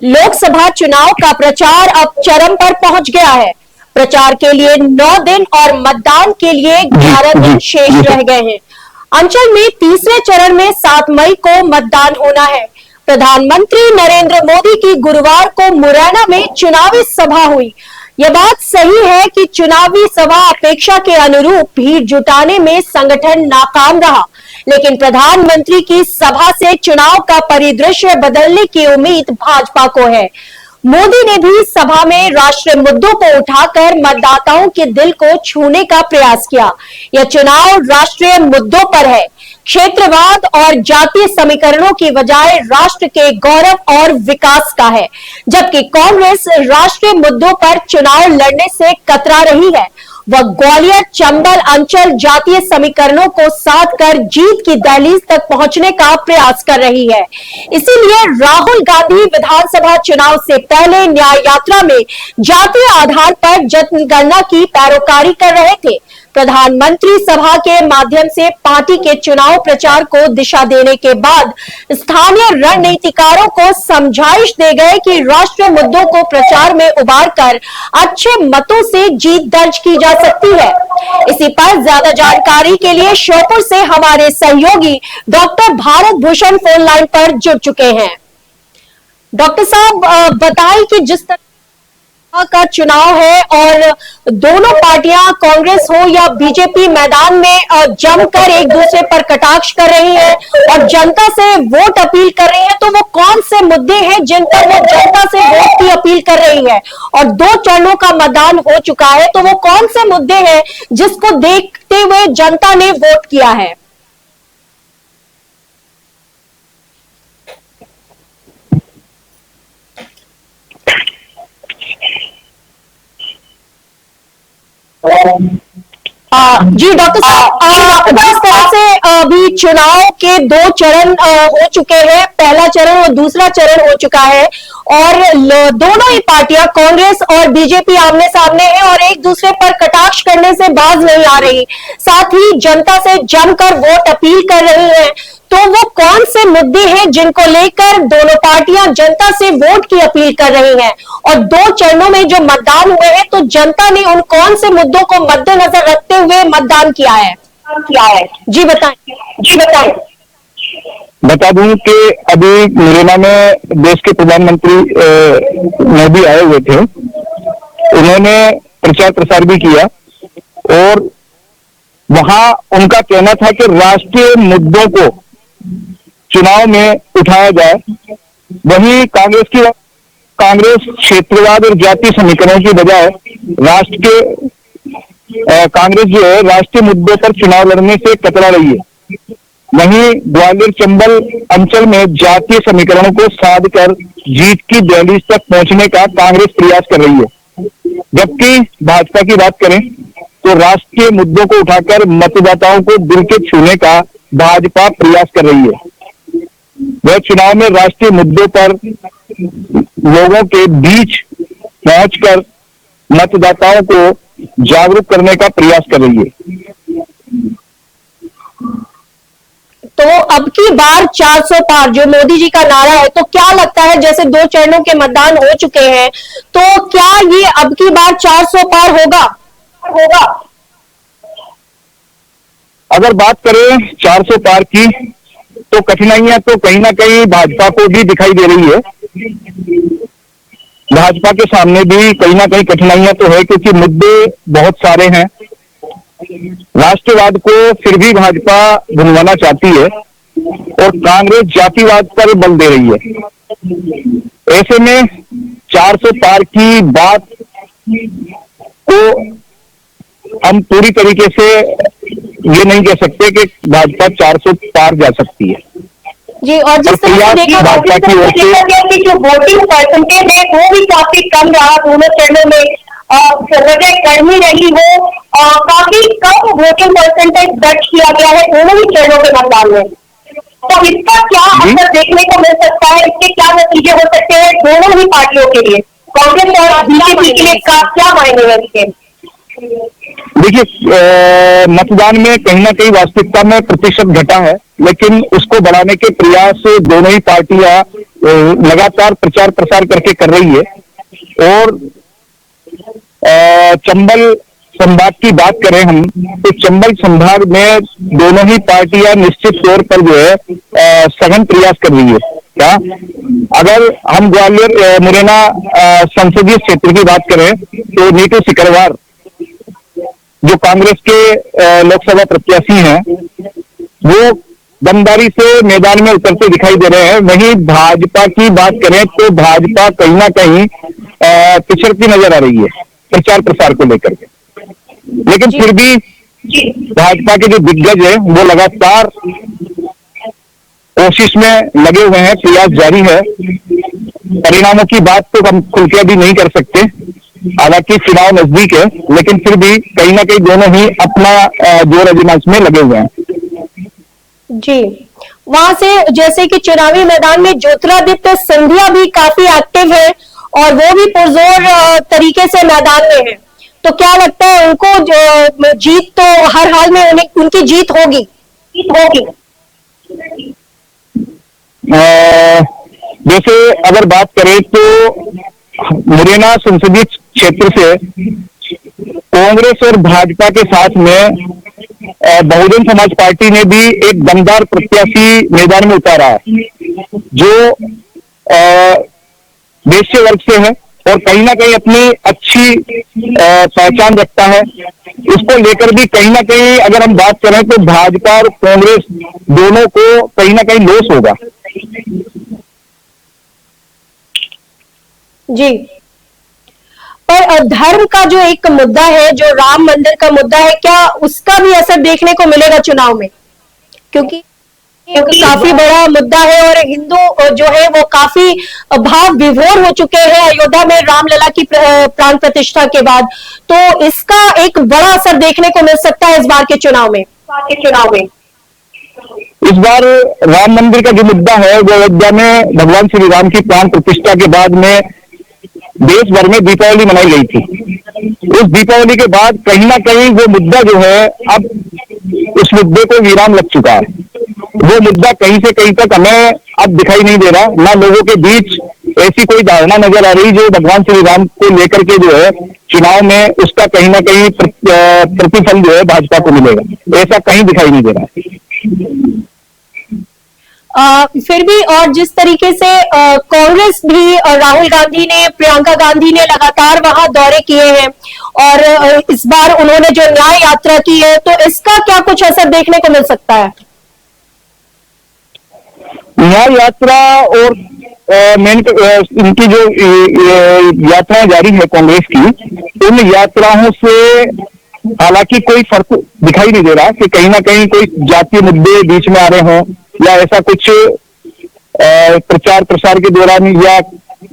लोकसभा चुनाव का प्रचार अब चरम पर पहुंच गया है। प्रचार के लिए 9 दिन और मतदान के लिए 11 दिन शेष रह गए हैं। अंचल में तीसरे चरण में 7 मई को मतदान होना है। प्रधानमंत्री नरेंद्र मोदी की गुरुवार को मुरैना में चुनावी सभा हुई। यह बात सही है कि चुनावी सभा अपेक्षा के अनुरूप भीड़ जुटाने में संगठन नाकाम रहा, लेकिन प्रधानमंत्री की सभा से चुनाव का परिदृश्य बदलने की उम्मीद भाजपा को है। मोदी ने भी सभा में राष्ट्रीय मुद्दों को उठाकर मतदाताओं के दिल को छूने का प्रयास किया। यह चुनाव राष्ट्रीय मुद्दों पर है, क्षेत्रवाद और जातीय समीकरणों की बजाय राष्ट्र के गौरव और विकास का है। जबकि कांग्रेस राष्ट्रीय मुद्दों पर चुनाव लड़ने से कतरा रही है। वह ग्वालियर, चंबल अंचल जातीय समीकरणों को साध कर जीत की दहलीज तक पहुंचने का प्रयास कर रही है। इसीलिए राहुल गांधी विधानसभा चुनाव से पहले न्याय यात्रा में जातीय आधार पर जनगणना की पैरोकारी कर रहे थे। प्रधानमंत्री सभा के माध्यम से पार्टी के चुनाव प्रचार को दिशा देने के बाद स्थानीय रणनीतिकारों को समझाइश दे गए कि राष्ट्रीय मुद्दों को प्रचार में उबार कर अच्छे मतों से जीत दर्ज की जा सकती है। इसी पर ज्यादा जानकारी के लिए श्योपुर से हमारे सहयोगी doctor Bharat Bhushan phone line पर जुड़ चुके हैं। डॉक्टर साहब, बताएं कि जिस तरह का चुनाव है और दोनों पार्टियां कांग्रेस हो या बीजेपी मैदान में जमकर एक दूसरे पर कटाक्ष कर रही है और जनता से वोट अपील कर रही है, तो वो कौन से मुद्दे हैं जिन पर वो जनता से वोट की अपील कर रही है? और 2 चरणों का मतदान हो चुका है, तो वो कौन से मुद्दे हैं जिसको देखते हुए जनता ने वोट किया है? जी डॉक्टर साहब, जिस तरह से अभी चुनाव के 2 चरण हो चुके हैं, पहला चरण और दूसरा चरण हो चुका है और दोनों ही पार्टियां कांग्रेस और बीजेपी आमने सामने हैं और एक दूसरे पर कटाक्ष करने से बाज नहीं आ रही, साथ ही जनता से जमकर वोट अपील कर रही हैं। तो वो कौन से मुद्दे हैं जिनको लेकर दोनों पार्टियां जनता से वोट की अपील कर रही हैं? और 2 चरणों में जो मतदान हुए हैं, तो जनता ने उन कौन से मुद्दों को मद्देनजर रखते हुए मतदान किया है? जी बताएं। बता दूं कि अभी मुरैना में देश के प्रधानमंत्री मोदी आए हुए थे। उन्होंने प्रचार प्रसार भी किया और वहां उनका कहना था कि राष्ट्रीय मुद्दों को चुनाव में उठाया जाए। वहीं कांग्रेस क्षेत्रवाद और जातीय समीकरणों की बजाय कांग्रेस जो है राष्ट्रीय मुद्दों पर चुनाव लड़ने से कतरा रही है। वहीं ग्वालियर, चंबल अंचल में जातीय समीकरणों को साध कर जीत की दहलीज तक पहुंचने का कांग्रेस प्रयास कर रही है। जबकि भाजपा की बात करें तो राष्ट्रीय मुद्दों को उठाकर मतदाताओं को दिल के छूने का भाजपा प्रयास कर रही है। वह चुनाव में राष्ट्रीय मुद्दों पर लोगों के बीच पहुंचकर मतदाताओं को जागरूक करने का प्रयास कर रही है। तो अब की बार 400 पार जो मोदी जी का नारा है, तो क्या लगता है, जैसे 2 चरणों के मतदान हो चुके हैं, तो क्या ये अब की बार 400 पार होगा? अगर बात करें 400 पार की, तो कठिनाइयां तो कहीं ना कहीं भाजपा को भी दिखाई दे रही है। भाजपा के सामने भी कहीं ना कहीं कठिनाइयां तो है, क्योंकि मुद्दे बहुत सारे हैं। राष्ट्रवाद को फिर भी भाजपा भुनवाना चाहती है और कांग्रेस जातिवाद पर बल दे रही है। ऐसे में 400 पार की बात को हम पूरी तरीके से ये नहीं कह सकते कि भाजपा 400 पार जा सकती है जी। और जिस तरह से देखा भाजपा की ओर से जो वोटिंग परसेंटेज है वो भी काफी कम रहा दोनों चरणों में। वजह कर्मी रही हो काफी कम वोटिंग परसेंटेज दर्ज किया गया है दोनों ही चरणों के मतदान में। तो इसका क्या असर देखने को मिल सकता है, इसके क्या नतीजे हो सकते हैं दोनों ही पार्टियों के लिए, कांग्रेस और बीजेपी के लिए क्या मायने है इसके? देखिए, मतदान में कहीं ना कहीं वास्तविकता में प्रतिशत घटा है, लेकिन उसको बढ़ाने के प्रयास दोनों ही पार्टियां लगातार प्रचार प्रसार करके कर रही है। और चंबल संभाग की बात करें हम, तो चंबल संभाग में दोनों ही पार्टियां निश्चित तौर पर जो है सघन प्रयास कर रही है। क्या अगर हम ग्वालियर मुरैना संसदीय क्षेत्र की बात करें तो नीतू सिकरवार जो कांग्रेस के लोकसभा प्रत्याशी हैं, वो दमदारी से मैदान में उतरते दिखाई दे रहे हैं। वहीं भाजपा की बात करें तो भाजपा कहीं ना कहीं पिछड़ती नजर आ रही है प्रचार प्रसार को लेकर के। लेकिन फिर भी भाजपा के जो दिग्गज है वो लगातार कोशिश में लगे हुए हैं, प्रयास जारी है। परिणामों की बात तो हम खुल के अभी नहीं कर सकते, हालांकि चुनाव नजदीक है, लेकिन फिर भी कहीं ना कहीं दोनों ही अपना जोर आजमाइश में लगे हुए हैं। जी, वहां से जैसे कि चुनावी मैदान में ज्योतिरादित्य सिंधिया भी काफी एक्टिव है और वो भी पुरजोर तरीके से मैदान में है, तो क्या लगता है उनको जो जीत तो हर हाल में उनकी जीत होगी? जैसे अगर बात करें तो मुरैना संसदीय क्षेत्र से कांग्रेस और भाजपा के साथ में बहुजन समाज पार्टी ने भी एक दमदार प्रत्याशी मैदान में उतारा है, जो वैश्य वर्ग से है और कहीं ना कहीं अपनी अच्छी पहचान रखता है। इसको लेकर भी कहीं ना कहीं अगर हम बात करें तो भाजपा और कांग्रेस दोनों को कहीं ना कहीं लॉस होगा। जी, पर धर्म का जो एक मुद्दा है, जो राम मंदिर का मुद्दा है, क्या उसका भी असर देखने को मिलेगा चुनाव में? क्योंकि काफी बड़ा मुद्दा है और हिंदू जो है वो काफी भाव विभोर हो चुके हैं अयोध्या में रामलला की प्राण प्रतिष्ठा के बाद, तो इसका एक बड़ा असर देखने को मिल सकता है इस बार के चुनाव में। इस बार राम मंदिर का जो मुद्दा है वो अयोध्या में भगवान श्री राम की प्राण प्रतिष्ठा के बाद में देश भर में दीपावली मनाई गई थी। उस दीपावली के बाद कहीं ना कहीं वो मुद्दा जो है अब उस मुद्दे को विराम लग चुका है। वो मुद्दा कहीं से कहीं तक हमें अब दिखाई नहीं दे रहा, ना लोगों के बीच ऐसी कोई धारणा नजर आ रही जो भगवान श्री राम को लेकर के जो है चुनाव में उसका कहीं ना कहीं प्रतिफल जो है भाजपा को मिलेगा, ऐसा कहीं दिखाई नहीं दे रहा है। फिर भी और जिस तरीके से कांग्रेस भी राहुल गांधी ने, प्रियंका गांधी ने लगातार वहां दौरे किए हैं और इस बार उन्होंने जो न्याय यात्रा की है, तो इसका क्या कुछ असर देखने को मिल सकता है? न्याय यात्रा और इनकी जो यात्राएं जारी है कांग्रेस की, उन यात्राओं से हालांकि कोई फर्क दिखाई नहीं दे रहा कि कहीं ना कहीं कोई जातीय मुद्दे बीच में आ रहे हों या ऐसा कुछ प्रचार प्रसार के दौरान या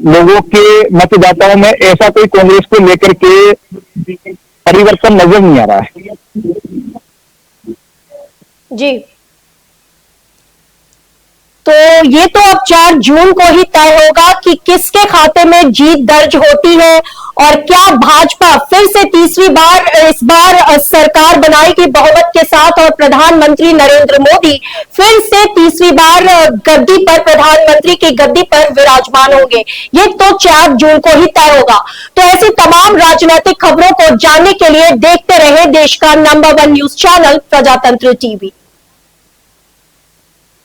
लोगों के मतदाताओं में ऐसा कोई कांग्रेस को लेकर के परिवर्तन नजर नहीं आ रहा है। जी, तो ये तो अब 4 जून को ही तय होगा कि किसके खाते में जीत दर्ज होती है और क्या भाजपा फिर से तीसरी बार इस बार सरकार बनाएगी बहुमत के साथ और प्रधानमंत्री नरेंद्र मोदी फिर से तीसरी बार गद्दी पर, प्रधानमंत्री की गद्दी पर विराजमान होंगे। ये तो 4 जून को ही तय होगा। तो ऐसी तमाम राजनीतिक खबरों को जानने के लिए देखते रहे देश का नंबर 1 न्यूज चैनल प्रजातंत्र टीवी।